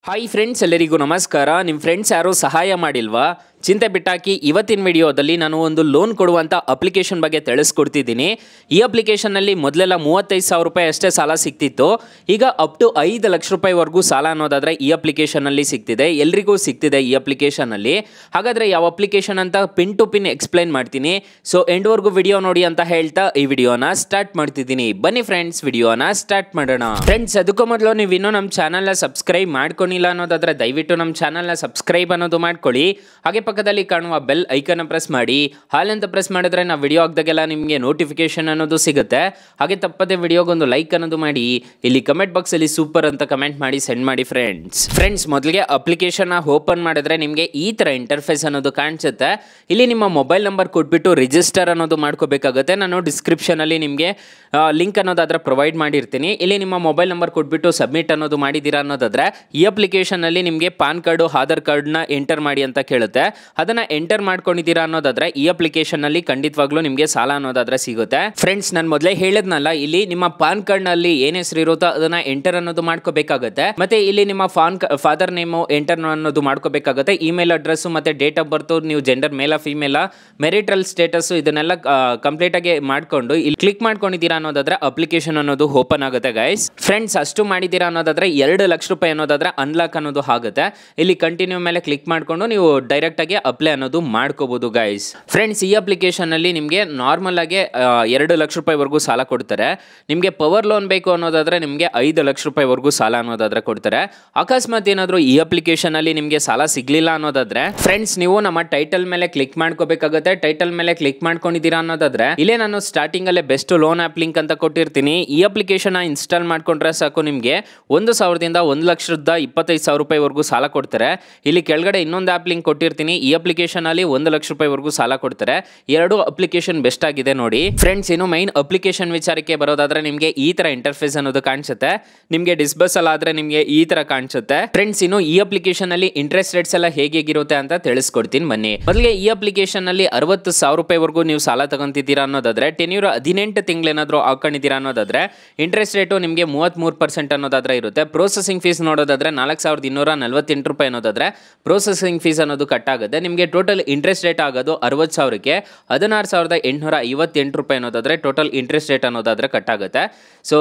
Hi friends, ಎಲ್ಲರಿಗೂ ನಮಸ್ಕಾರ. ನಿಮ್ಮ ಫ್ರೆಂಡ್ಸ್ ಯಾರೂ ಸಹಾಯ ಮಾಡಿಲ್ವಾ? ಚಿಂತೆ ಬಿಟ್ಟಾಕಿ. ಇವತ್ತಿನ ವಿಡಿಯೋದಲ್ಲಿ ನಾನು ಒಂದು ಲೋನ್ ಕೊಡುವಂಥ ಅಪ್ಲಿಕೇಶನ್ ಬಗ್ಗೆ ತಿಳಿಸ್ಕೊಡ್ತಿದ್ದೀನಿ. ಈ ಅಪ್ಲಿಕೇಶನ್ನಲ್ಲಿ ಮೊದಲೆಲ್ಲ 35,000 ರೂಪಾಯಿ ಅಷ್ಟೇ ಸಾಲ ಸಿಗ್ತಿತ್ತು. ಈಗ ಅಪ್ ಟು 5 ಲಕ್ಷ ರೂಪಾಯಿವರೆಗೂ ಸಾಲ ಅನ್ನೋದಾದರೆ ಈ ಅಪ್ಲಿಕೇಶನ್ನಲ್ಲಿ ಸಿಗ್ತಿದೆ. ಎಲ್ರಿಗೂ ಸಿಗ್ತಿದೆ ಈ ಅಪ್ಲಿಕೇಶನ್ನಲ್ಲಿ. ಹಾಗಾದರೆ ಯಾವ ಅಪ್ಲಿಕೇಶನ್ ಅಂತ ಪಿನ್ ಟು ಪಿನ್ ಎಕ್ಸ್ಪ್ಲೈನ್ ಮಾಡ್ತೀನಿ. ಸೊ ಎಂಡ್ವರೆಗೂ ವಿಡಿಯೋ ನೋಡಿ ಅಂತ ಹೇಳ್ತಾ ಈ ವಿಡಿಯೋನ ಸ್ಟಾರ್ಟ್ ಮಾಡ್ತಿದ್ದೀನಿ. ಬನ್ನಿ ಫ್ರೆಂಡ್ಸ್, ವಿಡಿಯೋನ ಸ್ಟಾರ್ಟ್ ಮಾಡೋಣ. ಫ್ರೆಂಡ್ಸ್, ಅದಕ್ಕೂ ಮೊದಲು ನೀವು ಇನ್ನೂ ನಮ್ಮ ಚಾನಲ್ನ ಸಬ್ಸ್ಕ್ರೈಬ್ ಮಾಡ್ಕೊಂಡಿಲ್ಲ ಅನ್ನೋದಾದರೆ ದಯವಿಟ್ಟು ನಮ್ಮ ಚಾನಲ್ನ ಸಬ್ಸ್ಕ್ರೈಬ್ ಅನ್ನೋದು ಮಾಡ್ಕೊಳ್ಳಿ. ಹಾಗೆ ಪಕ್ಕದಲ್ಲಿ ಕಾಣುವ ಬೆಲ್ ಐಕನ್ ಪ್ರೆಸ್ ಮಾಡಿ. ಹಾಲ್ ಅಂತ ಪ್ರೆಸ್ ಮಾಡಿದ್ರೆ ನಾವು ವಿಡಿಯೋ ಹಾಕಿದಾಗೆಲ್ಲ ನಿಮಗೆ ನೋಟಿಫಿಕೇಶನ್ ಅನ್ನೋದು ಸಿಗುತ್ತೆ. ಹಾಗೆ ತಪ್ಪದೆ ವಿಡಿಯೋಗೊಂದು ಲೈಕ್ ಅನ್ನೋದು ಮಾಡಿ. ಇಲ್ಲಿ ಕಮೆಂಟ್ ಬಾಕ್ಸ್ ಅಲ್ಲಿ ಸೂಪರ್ ಅಂತ ಕಮೆಂಟ್ ಮಾಡಿ ಸೆಂಡ್ ಮಾಡಿ ಫ್ರೆಂಡ್ಸ್. ಮೊದಲಿಗೆ ಅಪ್ಲಿಕೇಶನ್ ಓಪನ್ ಮಾಡಿದ್ರೆ ನಿಮಗೆ ಈ ತರ ಇಂಟರ್ಫೇಸ್ ಅನ್ನೋದು ಕಾಣಿಸುತ್ತೆ. ಇಲ್ಲಿ ನಿಮ್ಮ ಮೊಬೈಲ್ ನಂಬರ್ ಕೊಟ್ಬಿಟ್ಟು ರಿಜಿಸ್ಟರ್ ಅನ್ನೋದು ಮಾಡ್ಕೋಬೇಕಾಗುತ್ತೆ. ನಾನು ಡಿಸ್ಕ್ರಿಪ್ಷನ್ ಅಲ್ಲಿ ನಿಮಗೆ ಲಿಂಕ್ ಅನ್ನೋದಾದ್ರೆ ಪ್ರೊವೈಡ್ ಮಾಡಿರ್ತೀನಿ. ಇಲ್ಲಿ ನಿಮ್ಮ ಮೊಬೈಲ್ ನಂಬರ್ ಕೊಟ್ಬಿಟ್ಟು ಸಬ್ಮಿಟ್ ಅನ್ನೋದು ಮಾಡಿದ್ದೀರಾ ಅನ್ನೋದಾದ್ರೆ ಈ ಅಪ್ಲಿಕೇಶನ್ ಅಲ್ಲಿ ನಿಮಗೆ ಪಾನ್ ಕಾರ್ಡು ಆಧಾರ್ ಕಾರ್ಡ್ನ ಎಂಟರ್ ಮಾಡಿ ಅಂತ ಕೇಳುತ್ತೆ. ಅದನ್ನ ಎಂಟರ್ ಮಾಡ್ಕೊಂಡಿದ್ದೀರಾ ಅನ್ನೋದಾದ್ರೆ ಈ ಅಪ್ಲಿಕೇಶನ್ ಅಲ್ಲಿ ಖಂಡಿತವಾಗ್ಲೂ ನಿಮಗೆ ಸಾಲ ಅನ್ನೋದಾದ್ರೆ ಸಿಗುತ್ತೆ. ಫ್ರೆಂಡ್ಸ್, ನಾನು ಮೊದಲೇ ಹೇಳಿದ್ನಲ್ಲ, ಇಲ್ಲಿ ನಿಮ್ಮ ಪಾನ್ ಕಾರ್ಡ್ ನಲ್ಲಿ ಏನ್ ಹೆಸರು ಇರುತ್ತೋ ಅದನ್ನ ಎಂಟರ್ ಅನ್ನೋದು ಮಾಡ್ಕೋಬೇಕಾಗುತ್ತೆ. ಮತ್ತೆ ಇಲ್ಲಿ ನಿಮ್ಮ ಫಾದರ್ ನೇಮು ಎಂಟರ್ ಅನ್ನೋದು ಮಾಡ್ಕೋಬೇಕಾಗುತ್ತೆ. ಇಮೇಲ್ ಅಡ್ರೆಸ್ ಮತ್ತೆ ಡೇಟ್ ಆಫ್ ಬರ್ತ್, ನೀವು ಜೆಂಡರ್ ಮೇಲ ಫಿಮೇಲ, ಮೆರಿಟಲ್ ಸ್ಟೇಟಸ್, ಇದನ್ನೆಲ್ಲ ಕಂಪ್ಲೀಟ್ ಆಗಿ ಮಾಡ್ಕೊಂಡು ಇಲ್ಲಿ ಕ್ಲಿಕ್ ಮಾಡ್ಕೊಂಡಿದ್ದೀರಾ ಅನ್ನೋದಾದ್ರೆ ಅಪ್ಲಿಕೇಶನ್ ಅನ್ನೋದು ಓಪನ್ ಆಗುತ್ತೆ ಗೈಸ್. ಫ್ರೆಂಡ್ಸ್, ಅಷ್ಟು ಮಾಡಿದ್ದೀರಾ ಅನ್ನೋದಾದ್ರೆ 2 ಲಕ್ಷ ರೂಪಾಯಿ ಅನ್ನೋದಾದ್ರೆ ಅನ್ಲಾಕ್ ಅನ್ನೋದು ಆಗುತ್ತೆ. ಇಲ್ಲಿ ಕಂಟಿನ್ಯೂ ಮೇಲೆ ಕ್ಲಿಕ್ ಮಾಡ್ಕೊಂಡು ನೀವು ಡೈರೆಕ್ಟ್ ಆಗಿ ಅಪ್ಲೈ ಅನ್ನೋದು ಮಾಡ್ಕೋಬಹುದು ಗೈಸ್. ಫ್ರೆಂಡ್ಸ್, ಈ ಅಪ್ಲಿಕೇಶನ್ ಅಲ್ಲಿ ನಿಮಗೆ ನಾರ್ಮಲ್ ಆಗಿ 2 ಲಕ್ಷ ರೂಪಾಯಿವರೆಗೂ ಸಾಲ ಕೊಡ್ತಾರೆ. ನಿಮಗೆ ಪವರ್ ಲೋನ್ ಬೇಕು ಅನ್ನೋದಾದ್ರೆ ನಿಮಗೆ 5 ಲಕ್ಷ ರೂಪಾಯಿವರೆಗೂ ಸಾಲ ಅನ್ನೋದಾದ್ರೆ ಕೊಡ್ತಾರೆ. ಅಕಸ್ಮಾತ್ ಏನಾದರೂ ಈ ಅಪ್ಲಿಕೇಶನ್ ಅಲ್ಲಿ ನಿಮಗೆ ಸಾಲ ಸಿಗ್ಲಿಲ್ಲ ಅನ್ನೋದಾದ್ರೆ ಫ್ರೆಂಡ್ಸ್, ನೀವು ನಮ್ಮ ಟೈಟಲ್ ಮೇಲೆ ಕ್ಲಿಕ್ ಮಾಡ್ಕೋಬೇಕಾಗುತ್ತೆ. ಟೈಟಲ್ ಮೇಲೆ ಕ್ಲಿಕ್ ಮಾಡ್ಕೊಂಡಿದ್ದೀರಾ ಅನ್ನೋದಾದ್ರೆ ಇಲ್ಲೇ ನಾನು ಸ್ಟಾರ್ಟಿಂಗ್ ಅಲ್ಲೇ ಬೆಸ್ಟ್ ಲೋನ್ ಆಪ್ ಲಿಂಕ್ ಅಂತ ಕೊಟ್ಟಿರ್ತೀನಿ. ಈ ಅಪ್ಲಿಕೇಶನ್ ಇನ್ಸ್ಟಾಲ್ ಮಾಡ್ಕೊಂಡ್ರೆ ಸಾಕು, ನಿಮಗೆ 1,000ದಿಂದ 1,25,000 ರೂಪಾಯಿವರೆಗೂ ಸಾಲ ಕೊಡ್ತಾರೆ. ಇಲ್ಲಿ ಕೆಳಗಡೆ ಇನ್ನೊಂದು ಆಪ್ ಲಿಂಕ್ ಕೊಟ್ಟಿರ್ತೀನಿ. ಈ ಅಪ್ಲಿಕೇಶನ್ ಅಲ್ಲಿ 1 ಲಕ್ಷ ರೂಪಾಯಿವರೆಗೂ ಸಾಲ ಕೊಡ್ತಾರೆ. ಎರಡು ಅಪ್ಲಿಕೇಶನ್ ಬೆಸ್ಟ್ ಆಗಿದೆ ನೋಡಿ. ಫ್ರೆಂಡ್ಸ್, ಇನ್ನು ಮೈನ್ ಅಪ್ಲಿಕೇಶನ್ ವಿಚಾರಕ್ಕೆ ಬರೋದಾದ್ರೆ ನಿಮಗೆ ಈ ತರ ಇಂಟರ್ಫೇಸ್ ಅನ್ನೋದು ಕಾಣಿಸುತ್ತೆ. ನಿಮಗೆ ಡಿಸ್ಬಸ್ ಆದ್ರೆ ನಿಮಗೆ ಈ ತರ ಕಾಣಿಸುತ್ತೆ. ಫ್ರೆಂಡ್ಸ್, ಇನ್ನು ಈ ಅಪ್ಲಿಕೇಶನ್ ಅಲ್ಲಿ ಇಂಟ್ರೆಸ್ಟ್ ರೇಟ್ಸ್ ಎಲ್ಲ ಹೇಗಿರುತ್ತೆ ಅಂತ ತಿಳಿಸ್ಕೊಡ್ತೀನಿ ಬನ್ನಿ. ಮೊದಲಿಗೆ ಈ ಅಪ್ಲಿಕೇಶನ್ ಅಲ್ಲಿ 60,000 ರೂಪಾಯಿವರೆಗೂ ನೀವು ಸಾಲ ತಗೊಂತಿದ್ದೀರಾ ಅನ್ನೋದಾದ್ರೆ 18 ತಿಂಗಳೇನಾದ್ರೂ ಹಾಕೊಂಡಿದ್ದೀರಾ ಅನ್ನೋದಾದ್ರೆ ಇಂಟ್ರೆಸ್ಟ್ ರೇಟು ನಿಮಗೆ 33% ಅನ್ನೋದಾದ್ರೆ ಇರುತ್ತೆ. ಪ್ರೊಸೆಸಿಂಗ್ ಫೀಸ್ ನೋಡೋದಾದ್ರೆ 4,248 ರೂಪಾಯಿ ಅನ್ನೋದಾದ್ರೆ ಪ್ರೊಸೆಸಿಂಗ್ ಫೀಸ್ ಅನ್ನೋದು ಕಟ್ ಆಗುತ್ತೆ. ನಿಮಗೆ ಟೋಟಲ್ ಇಂಟ್ರೆಸ್ಟ್ ರೇಟ್ ಆಗೋದು 60,000ಕ್ಕೆ 16,858 ರೂಪಾಯಿ ಅನ್ನೋದಾದ್ರೆ ಟೋಟಲ್ ಇಂಟ್ರೆಸ್ಟ್ ರೇಟ್ ಅನ್ನೋದಾದ್ರೆ ಕಟ್ ಆಗುತ್ತೆ. ಸೊ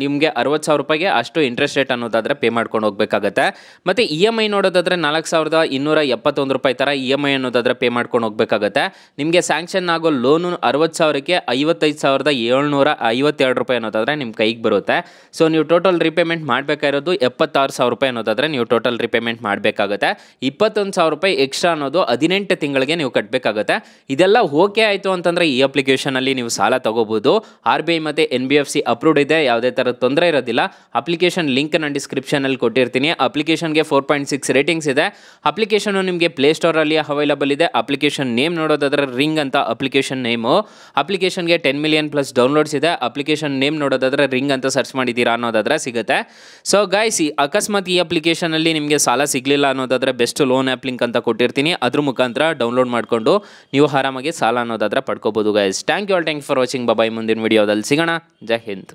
ನಿಮಗೆ 60,000 ರೂಪಾಯಿಗೆ ಅಷ್ಟು ಇಂಟ್ರೆಸ್ಟ್ ರೇಟ್ ಅನ್ನೋದಾದ್ರೆ ಪೇ ಮಾಡ್ಕೊಂಡು ಹೋಗ್ಬೇಕಾಗತ್ತೆ. ಮತ್ತೆ ಇ ಎಮ್ ಐ ನೋಡೋದಾದ್ರೆ 4,271 ರೂಪಾಯಿ ತರ ಇ ಎಮ್ ಐ ಅನ್ನೋದಾದ್ರೆ ಪೇ ಮಾಡ್ಕೊಂಡು ಹೋಗ್ಬೇಕಾಗತ್ತೆ. ನಿಮಗೆ ಸ್ಯಾಂಕ್ಷನ್ ಆಗೋ ಲೋನು 60,000ಕ್ಕೆ 55,752 ರೂಪಾಯಿ ಅನ್ನೋದಾದ್ರೆ ನಿಮ್ಮ ಕೈಗೆ ಬರುತ್ತೆ. ಸೊ ನೀವು ಟೋಟಲ್ ರಿಪೇಮೆಂಟ್ ಮಾಡಬೇಕಾಗಿರೋದು 76,000 ರೂಪಾಯಿ ಅನ್ನೋದಾದ್ರೆ ನೀವು ಟೋಟಲ್ ರಿಪೇಮೆಂಟ್ ಮಾಡಬೇಕಾಗುತ್ತೆ. 21,000 ರೂಪಾಯಿ ಎಕ್ಸ್ಟ್ರಾ ಅನ್ನೋದು 18 ತಿಂಗಳಿಗೆ ನೀವು ಕಟ್ಟಬೇಕಾಗುತ್ತೆ. ಇದೆಲ್ಲ ಓಕೆ ಆಯಿತು ಅಂತಂದರೆ ಈ ಅಪ್ಲಿಕೇಶನ್ ಅಲ್ಲಿ ನೀವು ಸಾಲ ತಗೋಬಹುದು. RBI ಮತ್ತು NBFC ಅಪ್ರೂವ್ಡ್ ಇದೆ, ಯಾವುದೇ ಥರದ ತೊಂದರೆ ಇರೋದಿಲ್ಲ. ಅಪ್ಲಿಕೇಶನ್ ಲಿಂಕ್ ನಾನು ಡಿಸ್ಕ್ರಿಪ್ಷನ್ ಅಲ್ಲಿ ಕೊಟ್ಟಿರ್ತೀನಿ. ಅಪ್ಲಿಕೇಶನ್ಗೆ 4.6 ರೇಟಿಂಗ್ಸ್ ಇದೆ. ಅಪ್ಲಿಕೇಶನ್ ನಿಮಗೆ ಪ್ಲೇಸ್ಟೋರ್ ಅಲ್ಲಿ ಅವೈಲಬಲ್ ಇದೆ. ಅಪ್ಲಿಕೇಶನ್ ನೇಮ್ ನೋಡೋದಾದ್ರೆ ರಿಂಗ್ ಅಂತ ಅಪ್ಲಿಕೇಶನ್ ನೇಮು. ಅಪ್ಲಿಕೇಶನ್ಗೆ 10 ಮಿಲಿಯನ್ ಪ್ಲಸ್ ಡೌನ್ಲೋಡ್ಸ್ ಇದೆ. ಅಪ್ಲಿಕೇಶನ್ ನೇಮ್ ನೋಡೋದಾದ್ರೆ ರಿಂಗ್ ಅಂತ ಸರ್ಚ್ ಮಾಡಿದ್ದೀರಾ ಅನ್ನೋದಾದ್ರೆ ಸಿಗುತ್ತೆ. ಸೊ ಗೈಸ್, ಅಕಸ್ಮಾತ್ ಈ ಅಪ್ಲಿಕೇಶನ್ ಅಲ್ಲಿ ನಿಮಗೆ ಸಾಲ ಸಿಗಲಿಲ್ಲ ಅನ್ನೋದಾದ್ರೆ ಬೆಸ್ಟ್ ಲೋನ್ ಆ್ಯಪ್ ಲಿಂಕ್ ಅಂತ ಕೊಟ್ಟಿರ್ತೀನಿ. ಅದ್ರ ಮುಖಾಂತರ ಡೌನ್ಲೋಡ್ ಮಾಡಿಕೊಂಡು ನೀವು ಆರಾಮಾಗಿ ಸಾಲ ಅನ್ನೋದಾದ್ರೆ ಪಡ್ಕೋಬಹುದು guys. Thank you for watching. Bye. ಮುಂದಿನ ವಿಡಿಯೋದಲ್ಲಿ ಸಿಗೋಣ. ಜೈ ಹಿಂದ್.